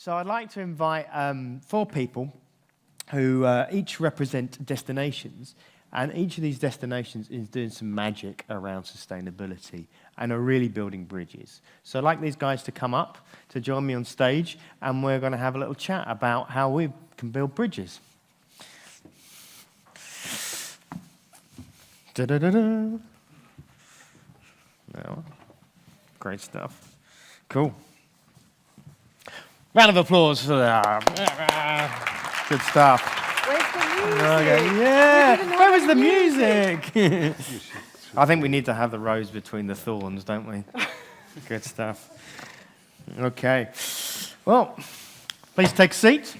So I'd like to invite 4 people who each represent destinations, and each of these destinations is doing some magic around sustainability and are really building bridges. So I'd like these guys to come up to join me on stage, and we're going to have a little chat about how we can build bridges. Da-da-da-da. No. Great stuff. Cool. Round of applause for that. Good stuff. Where's the music? Okay. Yeah. Where was the music? I think we need to have the rose between the thorns, don't we? Good stuff. Okay. Well, please take a seat.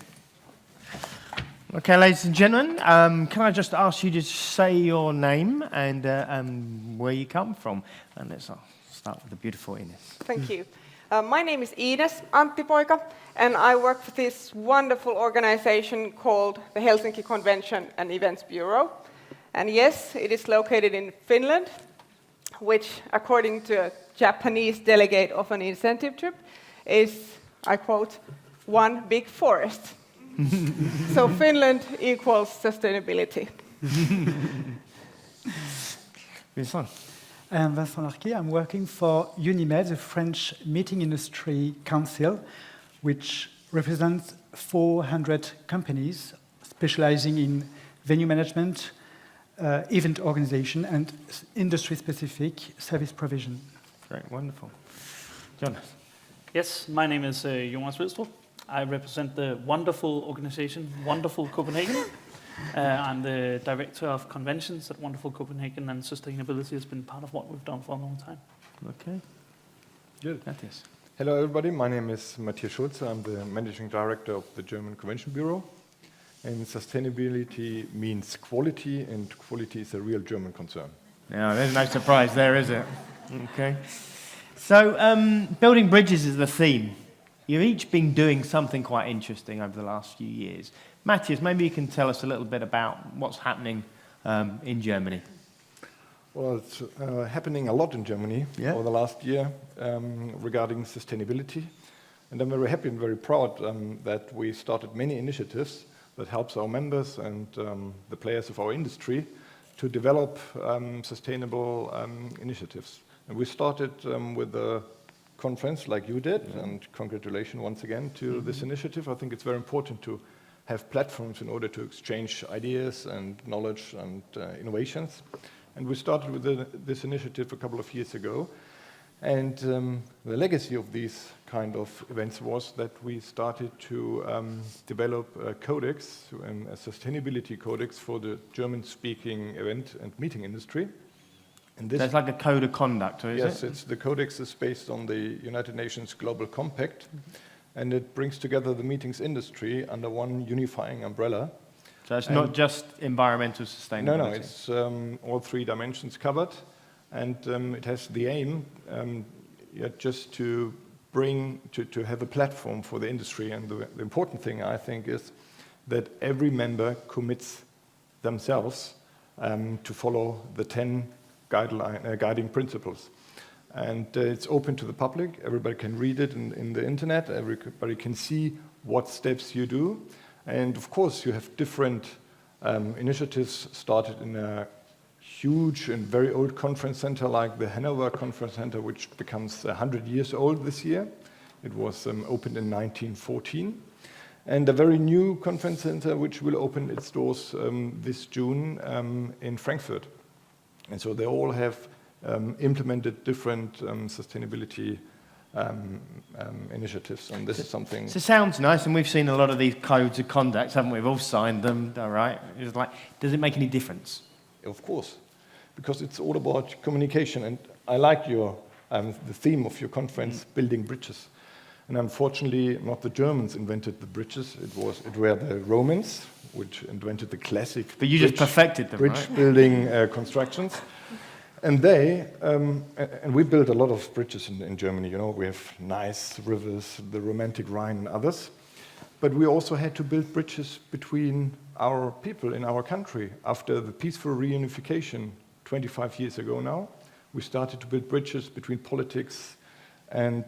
Okay, ladies and gentlemen, can I just ask you to say your name and where you come from? And let's start with the beautiful Ines. Thank you. My name is Ines, Antti-Poika, and I work for this wonderful organization called the Helsinki Convention and Events Bureau. And yes, it is located in Finland, which, according to a Japanese delegate of an incentive trip, is, I quote, one big forest. So Finland equals sustainability. Vincent. I'm Vincent Larquet. I'm working for UNIMEV, the French Meeting Industry Council, which represents 400 companies specializing in venue management, event organization, and industry-specific service provision. Great, wonderful. Jonas. Yes, my name is Jonas Wilstrup. I represent the wonderful organization, Wonderful Copenhagen. I'm the director of conventions at Wonderful Copenhagen, and sustainability has been part of what we've done for a long time. Okay. Good. Matthias. Hello, everybody. My name is Matthias Schultze. I'm the managing director of the German Convention Bureau. And sustainability means quality, and quality is a real German concern. Yeah, there's no surprise there, is it? Okay. So, building bridges is the theme. You've each been doing something quite interesting over the last few years. Matthias, maybe you can tell us a little bit about what's happening in Germany. Well, it's happening a lot in Germany over the last year regarding sustainability. And I'm very happy and very proud that we started many initiatives that helps our members and the players of our industry to develop sustainable initiatives. And we started with a conference like you did, and congratulations once again to this initiative. I think it's very important to have platforms in order to exchange ideas and knowledge and innovations. And we started with this initiative a couple of years ago. And the legacy of these kind of events was that we started to develop a codex, a sustainability codex for the German-speaking event and meeting industry. And this, so it's like a code of conduct, or is it? Yes, the codex is based on the United Nations Global Compact, and it brings together the meetings industry under one unifying umbrella. So it's not just environmental sustainability? No, it's all 3 dimensions covered, and it has the aim just to bring, to have a platform for the industry. And the important thing, I think, is that every member commits themselves to follow the 10 guiding principles. And it's open to the public. Everybody can read it in the internet. Everybody can see what steps you do. And of course, you have different initiatives started in a huge and very old conference center like the Hanover Conference Center, which becomes 100 years old this year. It was opened in 1914. And a very new conference center, which will open its doors this June in Frankfurt. And so they all have implemented different sustainability initiatives, and this is something... So it sounds nice, and we've seen a lot of these codes of conduct, haven't we? We've all signed them, all right? It's like, does it make any difference? Of course, because it's all about communication, and I like your the theme of your conference, building bridges. And unfortunately, not the Germans invented the bridges, it were the Romans, which invented the classic But you just perfected them, bridge building constructions. And and we built a lot of bridges in Germany, you know, we have nice rivers, the romantic Rhine and others. But we also had to build bridges between our people in our country. After the peaceful reunification 25 years ago now, we started to build bridges between politics, and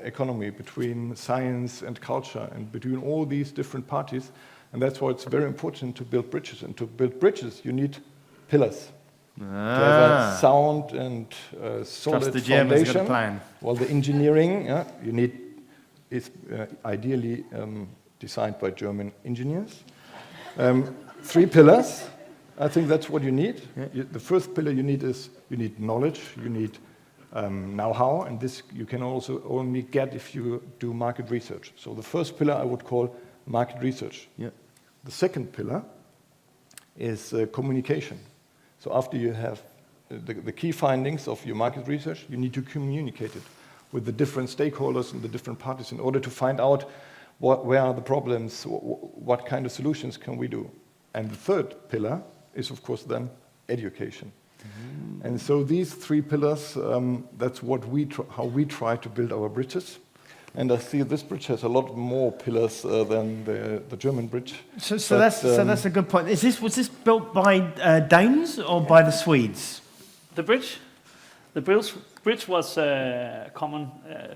economy, between science and culture, and between all these different parties. And that's why it's very important to build bridges. And to build bridges, you need pillars. To have a sound and solid Trust the Germans foundation. got a plan. Well, the engineering you need is ideally designed by German engineers. 3 pillars. I think that's what you need. The first pillar you need is you need knowledge, you need know-how, and this you can also only get if you do market research. So the first pillar I would call market research. Yeah. The second pillar is communication. So after you have the key findings of your market research, you need to communicate it with the different stakeholders and the different parties in order to find out where are the problems, what kind of solutions can we do. And the third pillar is, of course, then education. Mm-hmm. And so these 3 pillars, that's what how we try to build our bridges. And I see this bridge has a lot more pillars than the German bridge. So that's a good point. Was this built by Danes or by the Swedes? The bridge? The bridge was a common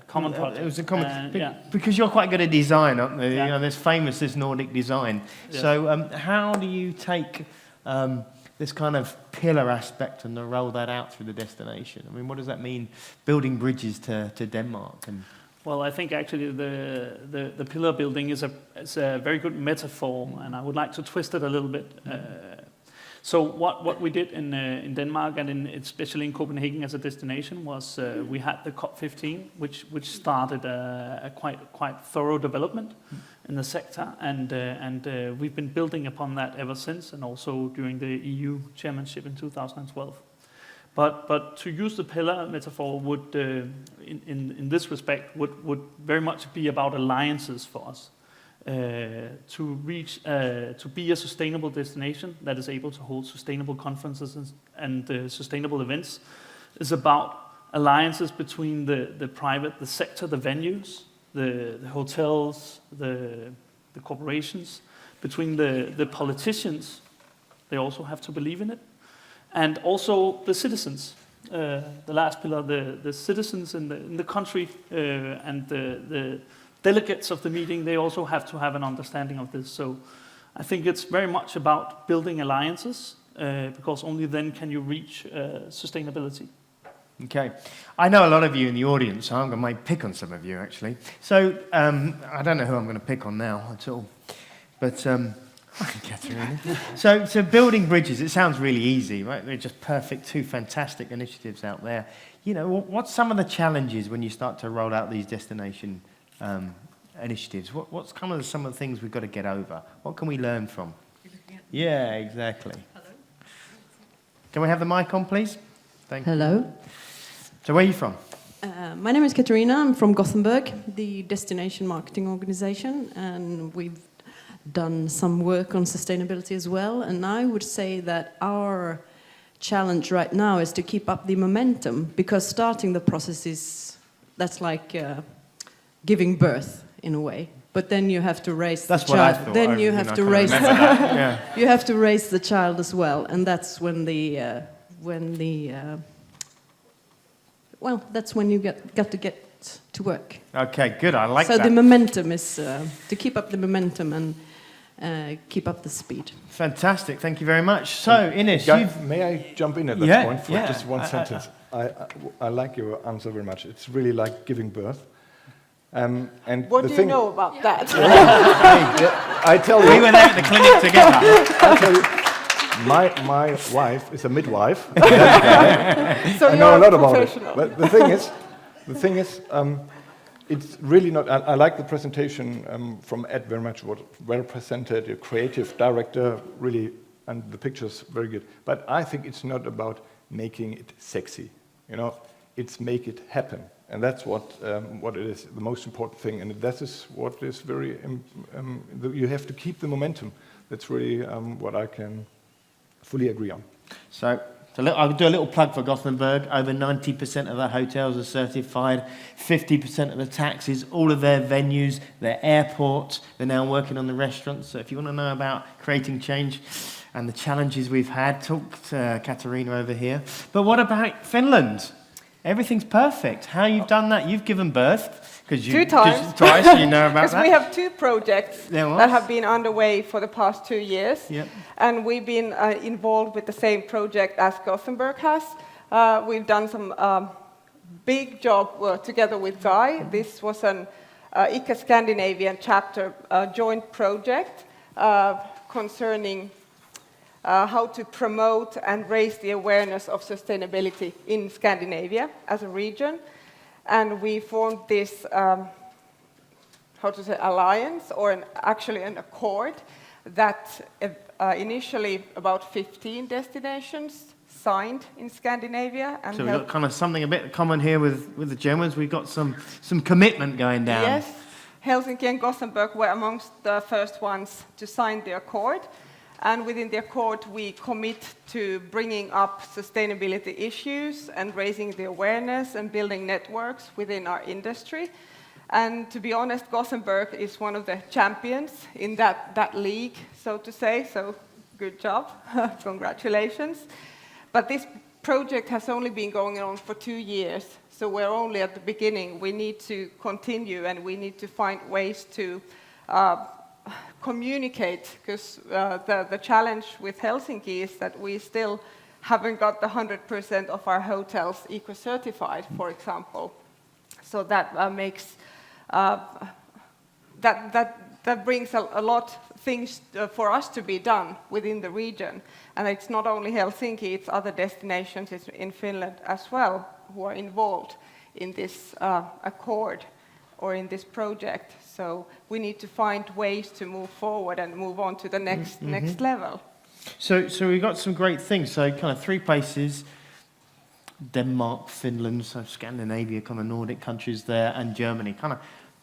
project. It was a common, yeah. because you're quite good at design, aren't you? Yeah. You know, there's famous this Nordic design. Yeah. So how do you take this kind of pillar aspect and roll that out through the destination? I mean, what does that mean, building bridges to Denmark? And Well, I think actually the pillar building is a very good metaphor, and I would like to twist it a little bit. So what we did in Denmark and especially in Copenhagen as a destination was we had the COP15, which started a quite thorough development in the sector, and we've been building upon that ever since, and also during the EU chairmanship in 2012. But to use the pillar metaphor would, in this respect, would very much be about alliances for us. To be a sustainable destination that is able to hold sustainable conferences and sustainable events is about alliances between the private, the sector, the venues, the hotels, the corporations, between the politicians. They also have to believe in it. And also the citizens, the last pillar, the citizens in the country and the delegates of the meeting, they also have to have an understanding of this. So I think it's very much about building alliances, because only then can you reach sustainability. Okay. I know a lot of you in the audience, so I'm going to maybe pick on some of you, actually. So I don't know who I'm going to pick on now at all. But So building bridges, it sounds really easy, right? They're just perfect, 2 fantastic initiatives out there. You know, what's some of the challenges when you start to roll out these destination initiatives? What's kind of some of the things we've got to get over? What can we learn from? Yeah, exactly. Hello. Can we have the mic on, please? Thank you. Hello. So where are you from? My name is Katarina. I'm from Gothenburg, the destination marketing organization, and we've done some work on sustainability as well. And I would say that our challenge right now is to keep up the momentum, because starting the process that's like giving birth in a way. But then you have to raise the child. That's what I thought. Then you have to raise. Yeah. You have to raise the child as well, and that's when that's when you got to get to work. Okay, good. I like that. So the momentum is to keep up the momentum and keep up the speed. Fantastic. Thank you very much. So, Ines, may I jump in at that point for just one sentence? I like your answer very much. It's really like giving birth. And What do you know about that? I tell you, we were there at the clinic together. I tell you, my wife is a midwife. So I know a you're lot about it. professional. But the thing is, it's really not. I like the presentation from Ed very much. What well presented, a creative director, really, and the pictures very good. But I think it's not about making it sexy. You know, it's make it happen, and that's what it is. The most important thing, and that is what is very. You have to keep the momentum. That's really what I can fully agree on. So I'll do a little plug for Gothenburg. Over 90% of the hotels are certified, 50% of the taxis, all of their venues, their airports. They're now working on the restaurants. So if you want to know about creating change and the challenges we've had, talk to Katarina over here. But what about Finland? Everything's perfect. How you've done that? You've given birth. Because you 2 times. Twice, you know about Because that. we have 2 projects There was. that have been underway for the past 2 years. Yep. And we've been involved with the same project as Gothenburg has. We've done some big job together with Guy. This was an ICA Scandinavian chapter joint project concerning how to promote and raise the awareness of sustainability in Scandinavia as a region. And we formed this, alliance, or actually an accord, that initially about 15 destinations signed in Scandinavia. And So we've got kind of something a bit common here with the Germans. We've got some commitment going down. Yes, Helsinki and Gothenburg were amongst the first ones to sign the accord. And within the accord, we commit to bringing up sustainability issues and raising the awareness and building networks within our industry. And to be honest, Gothenburg is one of the champions in that league, so to say. So good job, congratulations. But this project has only been going on for 2 years, so we're only at the beginning. We need to continue, and we need to find ways to communicate, because the challenge with Helsinki is that we still haven't got the 100% of our hotels eco-certified, for example. So that makes that brings a lot of things for us to be done within the region. And it's not only Helsinki, it's other destinations in Finland as well who are involved in this accord or in this project. So we need to find ways to move forward and move on to the next level. So we've got some great things. So kind of 3 places: Denmark, Finland, so Scandinavia, kind of Nordic countries there, and Germany. Kind of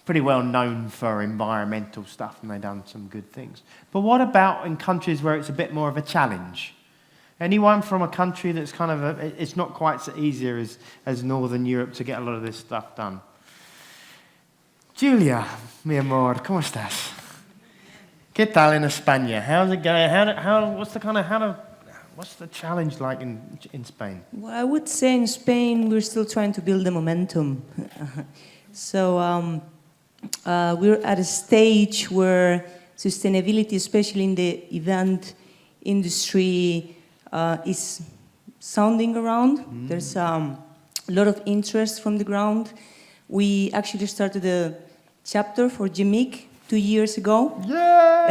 pretty well known for environmental stuff, and they've done some good things. But what about in countries where it's a bit more of a challenge? Anyone from a country that's kind of it's not quite so easy as Northern Europe to get a lot of this stuff done? Julia, mi amor, ¿cómo estás? ¿Qué tal en España? How's it going? What's the challenge like in Spain? Well, I would say in Spain we're still trying to build the momentum. So we're at a stage where sustainability, especially in the event industry, is sounding around. There's a lot of interest from the ground. We actually started a chapter for GMIC 2 years ago. Yeah!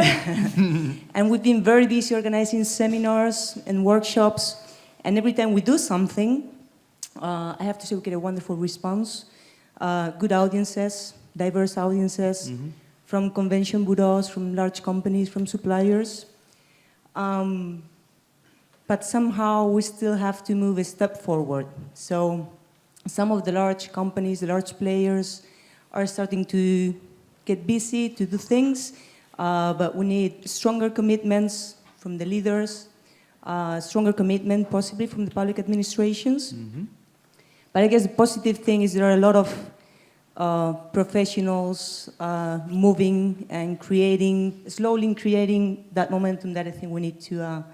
And we've been very busy organizing seminars and workshops. And every time we do something, I have to say we get a wonderful response. Good audiences, diverse audiences, from convention bureaus, from large companies, from suppliers. But somehow we still have to move a step forward. So some of the large companies, the large players, are starting to get busy to do things, but we need stronger commitments from the leaders, stronger commitment possibly from the public administrations. But I guess the positive thing is there are a lot of professionals moving and slowly creating that momentum that I think we need to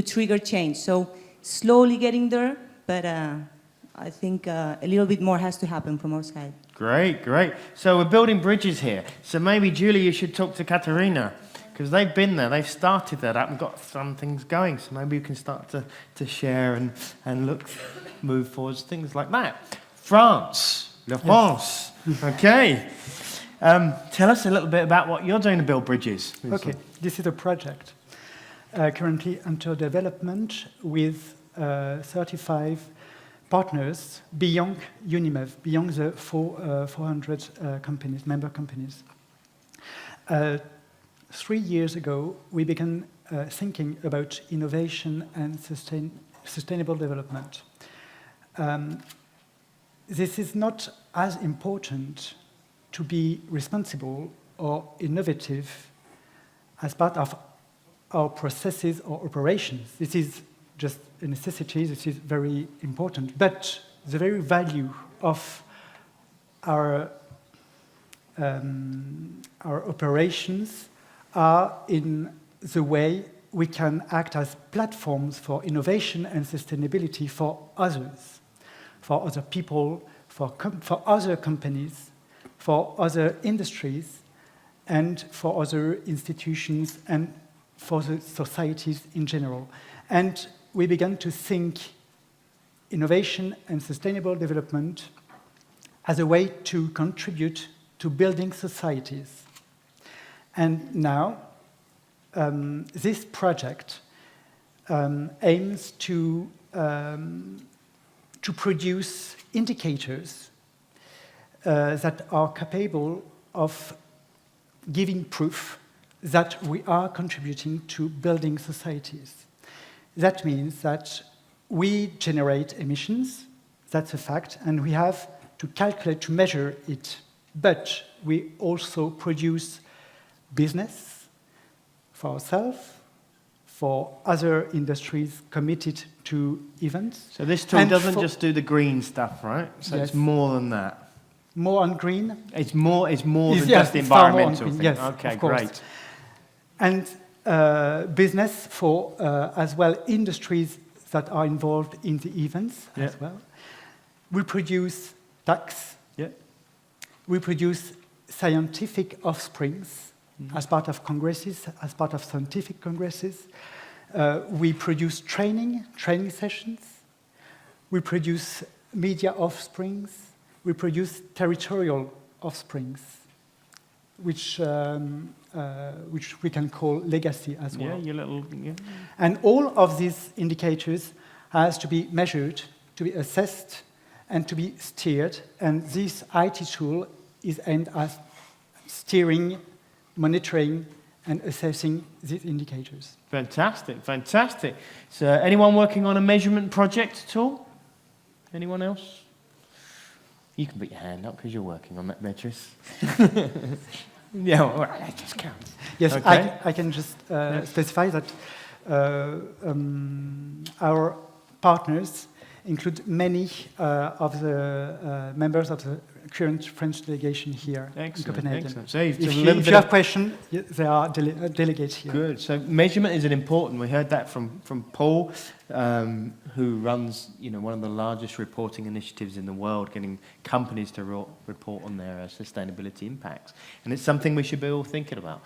trigger change. So slowly getting there, but I think a little bit more has to happen from our side. Great, great. So we're building bridges here. So maybe, Julie, you should talk to Katarina, because they've been there, they've started that up and got some things going. So maybe you can start to share and move forwards, things like that. France, La France. Okay. Tell us a little bit about what you're doing to build bridges. Vincent. Okay, this is a project currently under development with 35 partners beyond UNIMEV, beyond the 400 companies, member companies. 3 years ago, we began thinking about innovation and sustainable development. This is not as important to be responsible or innovative as part of our processes or operations. This is just a necessity, this is very important. But the very value of our operations are in the way we can act as platforms for innovation and sustainability for others. for other people, for other companies, for other industries, and for other institutions, and for the societies in general. And we began to think innovation and sustainable development as a way to contribute to building societies. And now, this project aims to produce indicators that are capable of giving proof that we are contributing to building societies. That means that we generate emissions, that's a fact, and we have to calculate, to measure it. But we also produce business for ourselves, for other industries committed to events. So this tool doesn't just do the green stuff, right? So Yes. it's more than that. More on green. It's more than Yes, just the it's far more on environmental green, thing. yes, Okay, of course. great. And business for as well industries that are involved in the events as well. We produce tax. Yeah. We produce scientific offsprings as part of congresses, as part of scientific congresses. We produce training sessions. We produce media offsprings. We produce territorial offsprings, which we can call legacy as well. Yeah, your little. Yeah. And all of these indicators has to be measured, to be assessed, and to be steered. And this IT tool is aimed at steering, monitoring, and assessing these indicators. Fantastic, fantastic. So, anyone working on a measurement project at all? Anyone else? You can put your hand up because you're working on that, Beatrice. Yeah, all right, that just counts. Yes, Okay. I can just specify that our partners include many of the members of the current French delegation here in Copenhagen. Excellent. So If you have questions, there are delegates here. Good. So measurement is an important. We heard that from Paul, who runs one of the largest reporting initiatives in the world, getting companies to report on their sustainability impacts. And it's something we should be all thinking about.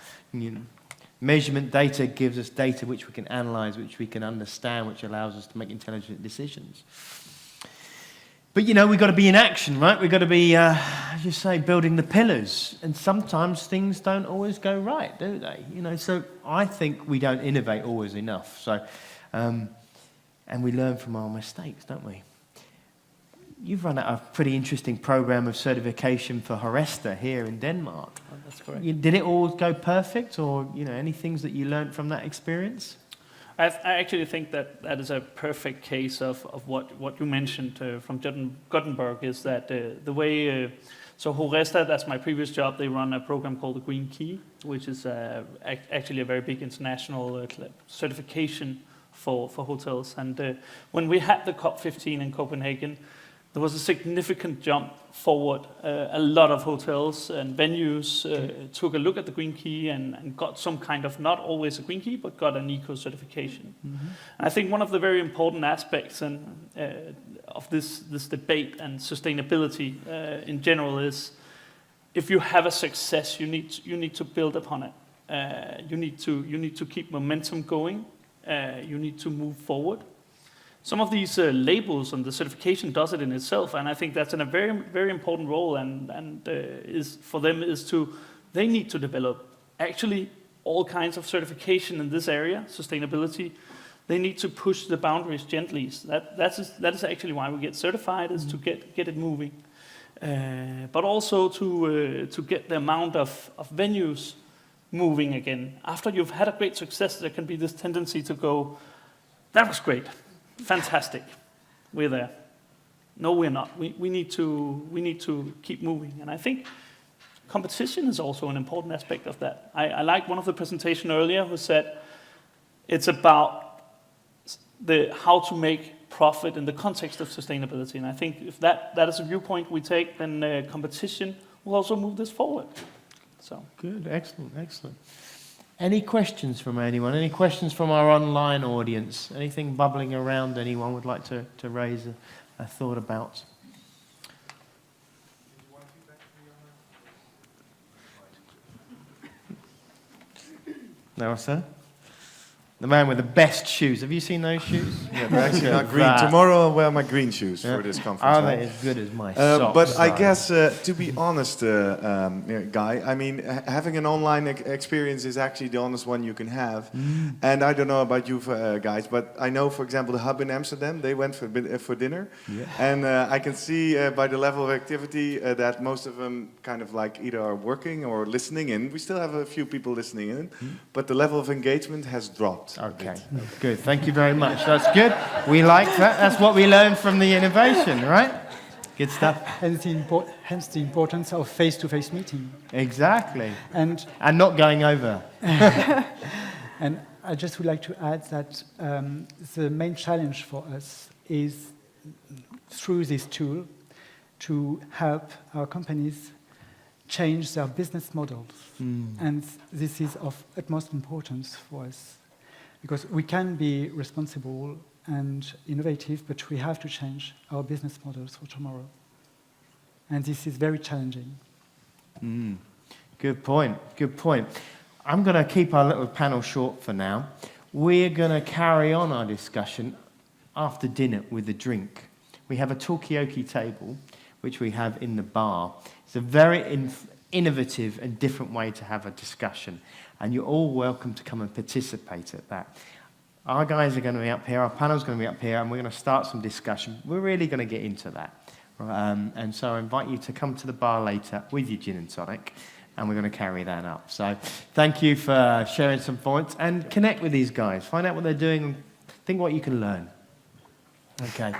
Measurement data gives us data which we can analyze, which we can understand, which allows us to make intelligent decisions. But we've got to be in action, right? We've got to be, as you say, building the pillars. And sometimes things don't always go right, do they? So I think we don't innovate always enough. So, and we learn from our mistakes, don't we? You've run a pretty interesting program of certification for Horesta here in Denmark. Oh, that's correct. Did it all go perfect, or any things that you learned from that experience? I actually think that is a perfect case of what you mentioned from Gothenburg, is that the way... so Horesta, that's my previous job, they run a program called the Green Key, which is actually a very big international certification for hotels. And when we had the COP15 in Copenhagen, there was a significant jump forward. A lot of hotels and venues took a look at the Green Key and got some kind of, not always a Green Key, but got an eco certification. Mm-hmm. And I think one of the very important aspects of this debate and sustainability in general is, if you have a success, you need to build upon it. You need to keep momentum going. You need to move forward. Some of these labels and the certification does it in itself, and I think that's a very, very important role. And is for them is they need to develop actually all kinds of certification in this area, sustainability. They need to push the boundaries gently. That is actually why we get certified, is to get it moving, but also to get the amount of venues moving again. After you've had a great success, there can be this tendency to go, that was great. Fantastic, we're there. No, we're not. We need to keep moving, and I think competition is also an important aspect of that. I like one of the presentation earlier who said it's about how to make profit in the context of sustainability, and I think if that is a viewpoint we take, then competition will also move this forward. So good, excellent. Any questions from anyone? Any questions from our online audience? Anything bubbling around anyone would like to raise thought about. No, sir? The man with the best shoes. Have you seen those shoes? Yeah, they're actually not green. That. Tomorrow I'll wear my green shoes for this conference. Are they as good as my socks? But I are? guess, to be honest, Guy, I mean, having an online experience is actually the honest one you can have. And I don't know about you guys, but I know, for example, the Hub in Amsterdam, they went for dinner. Yeah. And I can see by the level of activity that most of them kind of like either are working or listening in. We still have a few people listening in, but the level of engagement has dropped. Okay, good. Thank you very much. That's good. We like that. That's what we learned from the innovation, right? Good stuff. Hence the importance of face-to-face meeting. Exactly. And not going over. And I just would like to add that the main challenge for us is through this tool to help our companies change their business models. And this is of utmost importance for us. Because we can be responsible and innovative, but we have to change our business models for tomorrow. And this is very challenging. Good point, good point. I'm going to keep our little panel short for now. We're going to carry on our discussion after dinner with a drink. We have a talkie-okie table, which we have in the bar. It's a very innovative and different way to have a discussion. And you're all welcome to come and participate at that. Our guys are going to be up here, our panel's going to be up here, and we're going to start some discussion. We're really going to get into that. And so I invite you to come to the bar later with your gin and tonic, and we're going to carry that up. So thank you for sharing some points, and connect with these guys. Find out what they're doing, and think what you can learn. Okay.